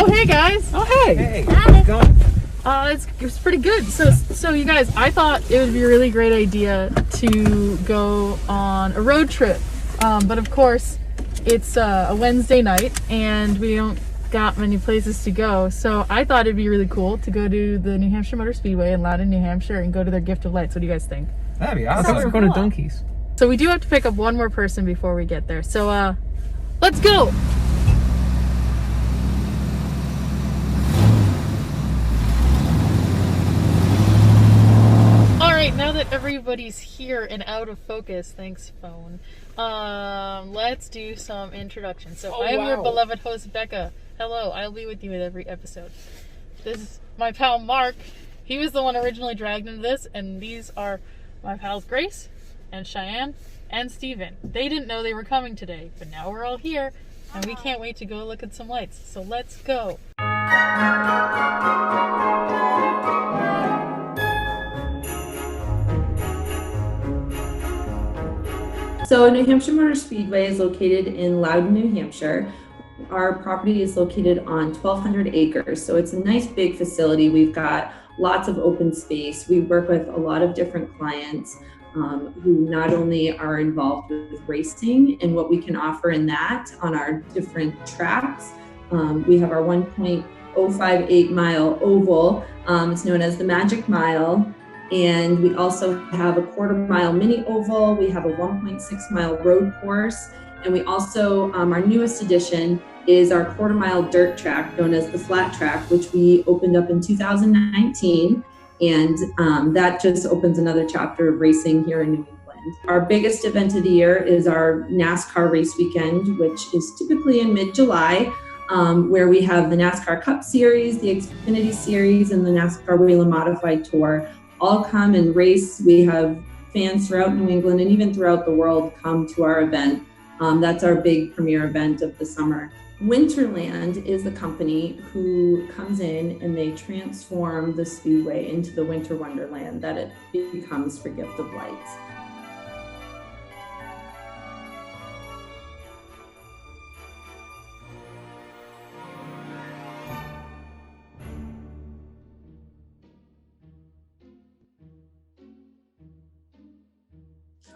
Oh, hey guys. Oh, hey. Hey, how's it going? It's pretty good. So you guys, I thought it would be a really great idea to go on a road trip. But of course, it's a Wednesday night and we don't got many places to go. So I thought it'd be really cool to go to the New Hampshire Motor Speedway in Loudon, New Hampshire and go to their Gift of Lights. What do you guys think? That'd be I thought we awesome. were going to Donkeys. So we do have to pick up one more person before we get there. So let's go. Now that everybody's here and out of focus, thanks phone, let's do some introductions. So I am your beloved host, Becca. Hello, I'll be with you in every episode. This is my pal Marc. He was the one originally dragged into this, and these are my pals Grace and Cheyenne and Steven. They didn't know they were coming today, but now we're all here, and we can't wait to go look at some lights. So let's go. So New Hampshire Motor Speedway is located in Loudon, New Hampshire. Our property is located on 1,200 acres, so it's a nice big facility. We've got lots of open space. We work with a lot of different clients who not only are involved with racing and what we can offer in that on our different tracks. We have our 1.058 mile oval. It's known as the Magic Mile. And we also have a 1/4 mile mini oval. We have a 1.6 mile road course. And we also, our newest addition is our 1/4 mile dirt track known as the flat track, which we opened up in 2019. And that just opens another chapter of racing here in New England. Our biggest event of the year is our NASCAR race weekend, which is typically in mid-July, where we have the NASCAR Cup Series, the Xfinity Series, and the NASCAR Wheel and Modified Tour. All come and race. We have fans throughout New England and even throughout the world come to our event. That's our big premier event of the summer. Winterland is the company who comes in and they transform the Speedway into the winter wonderland that it becomes for Gift of Lights.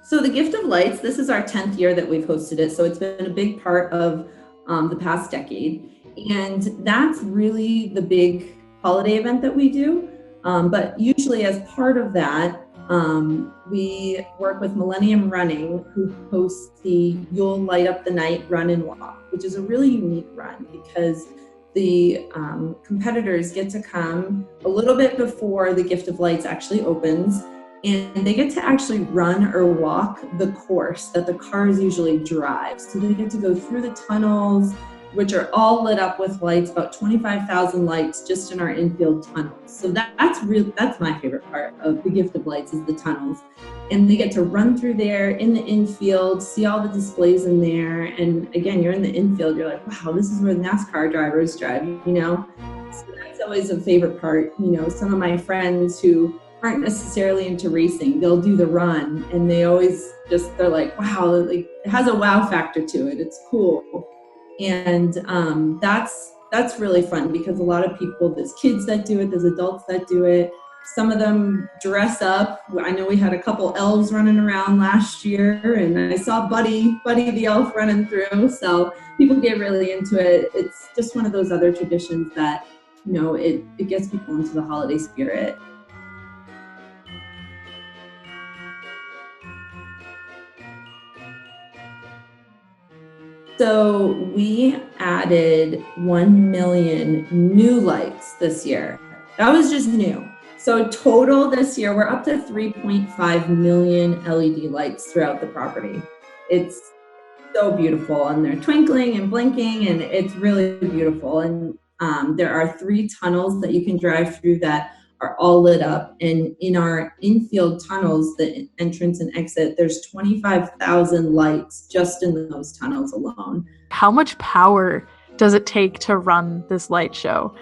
So the Gift of Lights, this is our 10th year that we've hosted it. So it's been a big part of the past decade. And that's really the big holiday event that we do. But usually as part of that, we work with Millennium Running, who hosts the You'll Light Up the Night Run and Walk, which is a really unique run because the competitors get to come a little bit before the Gift of Lights actually opens. And they get to actually run or walk the course that the cars usually drive. So they get to go through the tunnels, which are all lit up with lights, about 25,000 lights just in our infield tunnels. So that's my favorite part of the Gift of Lights is the tunnels. And they get to run through there in the infield, see all the displays in there. And again, you're in the infield, you're like, wow, this is where the NASCAR drivers drive, you know? So that's always a favorite part. You know, some of my friends who aren't necessarily into racing, they'll do the run and they're like, wow, like it has a wow factor to it. It's cool. And that's really fun because a lot of people, there's kids that do it, there's adults that do it. Some of them dress up. I know we had a couple elves running around last year and I saw Buddy the elf running through. So people get really into it. It's just one of those other traditions that, you know, it gets people into the holiday spirit. So we added 1 million new lights this year. That was just new. So total this year, we're up to 3.5 million LED lights throughout the property. It's so beautiful and they're twinkling and blinking and it's really beautiful. And there are 3 tunnels that you can drive through that are all lit up. And in our infield tunnels, the entrance and exit, there's 25,000 lights just in those tunnels alone. How much power does it take to run this light show?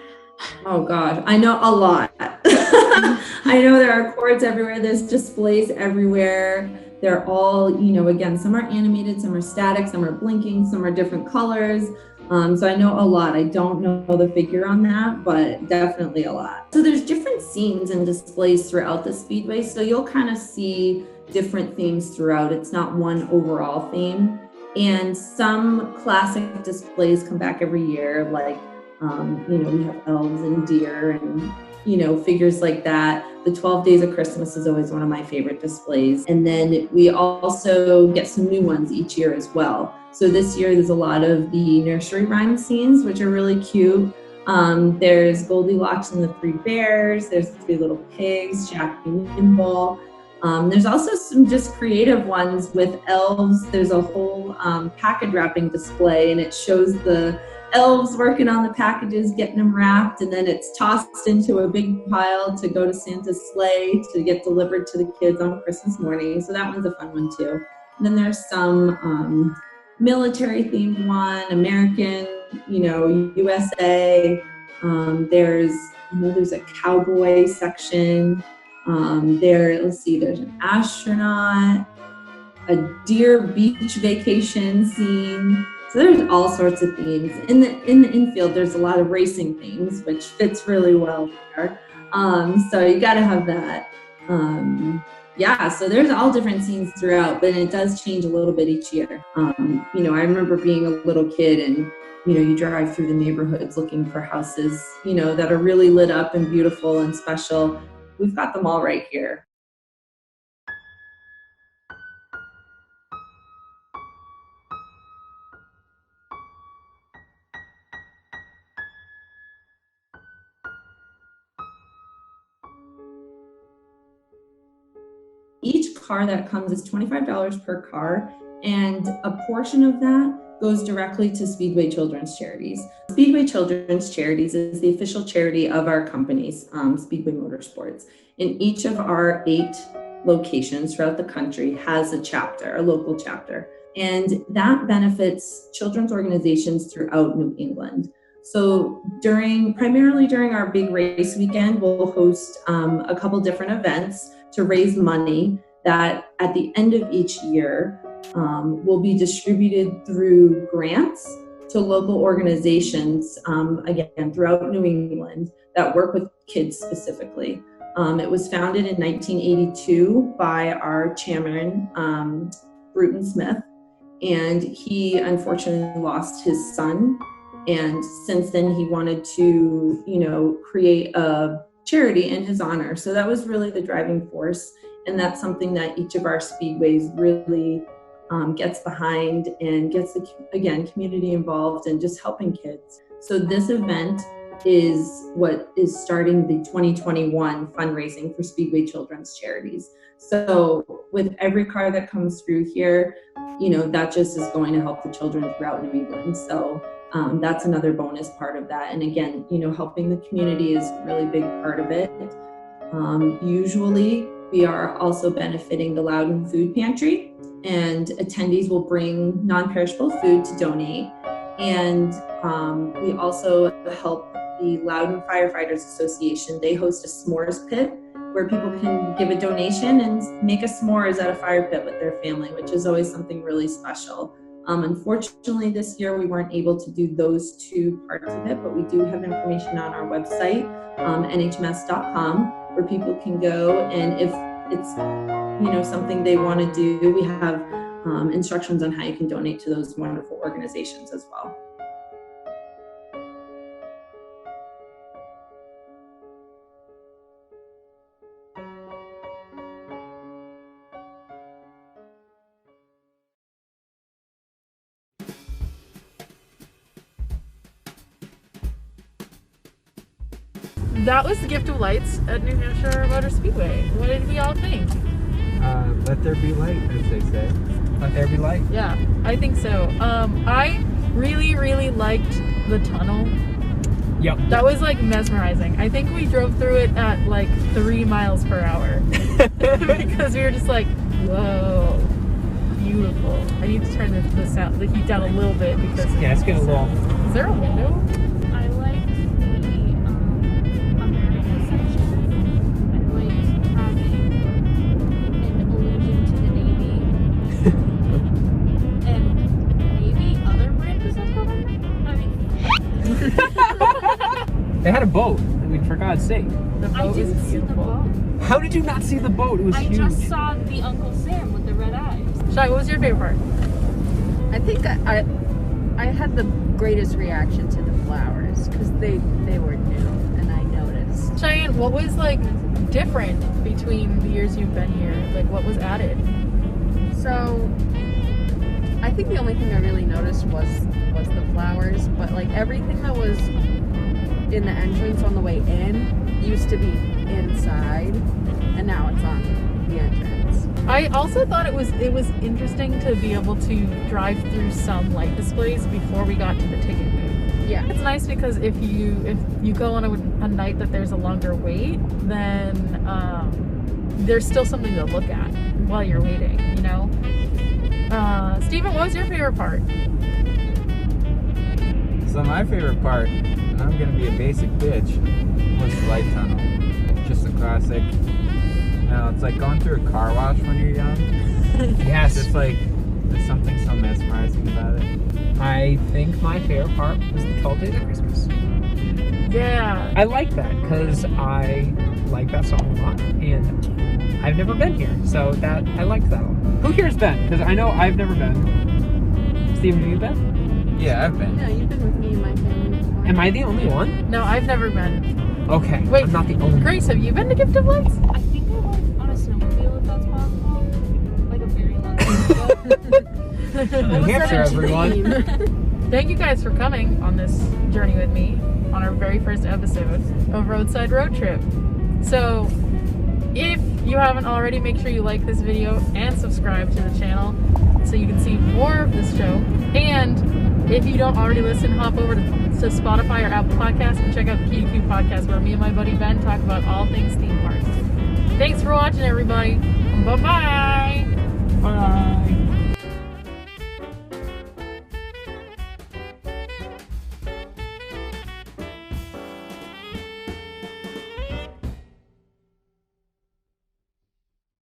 Oh gosh, I know a lot. I know there are cords everywhere, there's displays everywhere. They're all, you know, again, some are animated, some are static, some are blinking, some are different colors. So I know a lot. I don't know the figure on that, but definitely a lot. So there's different scenes and displays throughout the Speedway. So you'll kind of see different themes throughout. It's not one overall theme. And some classic displays come back every year, like, we have elves and deer and, figures like that. The 12 Days of Christmas is always one of my favorite displays. And then we also get some new ones each year as well. So this year there's a lot of the nursery rhyme scenes, which are really cute. There's Goldilocks and the Three Bears. There's the Three Little Pigs, Jack and Nimble. There's also some just creative ones with elves. There's a whole package wrapping display, and it shows the elves working on the packages, getting them wrapped, and then it's tossed into a big pile to go to Santa's sleigh to get delivered to the kids on Christmas morning. So that one's a fun one too. And then there's some military themed one, American, USA. There's a cowboy section. There's an astronaut, a deer beach vacation scene. So there's all sorts of themes. In the infield, there's a lot of racing themes, which fits really well there. So you got to have that. So there's all different scenes throughout, but it does change a little bit each year. I remember being a little kid and, you drive through the neighborhoods looking for houses, that are really lit up and beautiful and special. We've got them all right here. Each car that comes is $25 per car, and a portion of that goes directly to Speedway Children's Charities. Speedway Children's Charities is the official charity of our companies, Speedway Motorsports. And each of our 8 locations throughout the country has a chapter, a local chapter, and that benefits children's organizations throughout New England. So primarily during our big race weekend, we'll host a couple different events to raise money that at the end of each year will be distributed through grants to local organizations, again, throughout New England that work with kids specifically. It was founded in 1982 by our chairman, Bruton Smith, and he unfortunately lost his son. And since then he wanted to, create a charity in his honor. So that was really the driving force. And that's something that each of our speedways really gets behind and gets the community involved and just helping kids. So this event is what is starting the 2021 fundraising for Speedway Children's Charities. So with every car that comes through here, that just is going to help the children throughout New England. So that's another bonus part of that. And again, helping the community is a really big part of it. Usually we are also benefiting the Loudon Food Pantry, and attendees will bring non-perishable food to donate. And we also help the Loudon Firefighters Association. They host a s'mores pit where people can give a donation and make a s'mores at a fire pit with their family, which is always something really special. Unfortunately, this year we weren't able to do those 2 parts of it, but we do have information on our website, NHMS.com, where people can go, and if it's something they want to do, we have instructions on how you can donate to those wonderful organizations as well. That was the Gift of Lights at New Hampshire Motor Speedway. What did we all think? Let there be light, as they say. Let there be light. Yeah, I think so. I really, really liked the tunnel. Yep. That was like mesmerizing. I think we drove through it at like 3 miles per hour because we were just like, whoa, beautiful. I need to turn the heat down a little bit because it's getting a little. Is there a window? They had a boat. I mean, for God's sake. The I boat is didn't see the beautiful. boat. How did you not see the boat? It was I huge. just saw the Uncle Sam with the red eyes. Shai, what was your favorite part? I think I had the greatest reaction to the flowers because they were new and I noticed. Cheyenne, what was like different between the years you've been here? Like what was added? So I think the only thing I really noticed was the flowers, but like everything that was in the entrance on the way in used to be inside and now it's on the entrance. I also thought it was interesting to be able to drive through some light displays before we got to the ticket booth. Yeah. It's nice because if you go on a night that there's a longer wait, then there's still something to look at while you're waiting, you know? Steven, what was your favorite part? So my favorite part, and I'm gonna be a basic bitch, was the light tunnel. Just a classic. You know, it's like going through a car wash when you're young. Yes. It's just like, there's something so mesmerizing about it. I think my favorite part was the 12 Days of Christmas. Yeah. I like that because I like that song a lot, and I've never been here, so that I liked that a lot. Who here's been? Because I know I've never been. Steven, have you been? Yeah, I've been. Yeah, you've been with me and my family before. Am I the only one? No, I've never been. Okay, Wait, I'm not the only Grace, have you been to Gift of Lights? I think I went on a snowmobile, if that's possible. Like a very long time ago. New Hampshire, everyone. Thank you guys for coming on this journey with me on our very first episode of Roadside Road Trip. So, if you haven't already, make sure you like this video and subscribe to the channel so you can see more of this show. And if you don't already listen, hop over to Spotify or Apple Podcasts and check out the Key2Q podcast where me and my buddy Ben talk about all things theme parks. Thanks for watching, everybody. Bye-bye. Bye.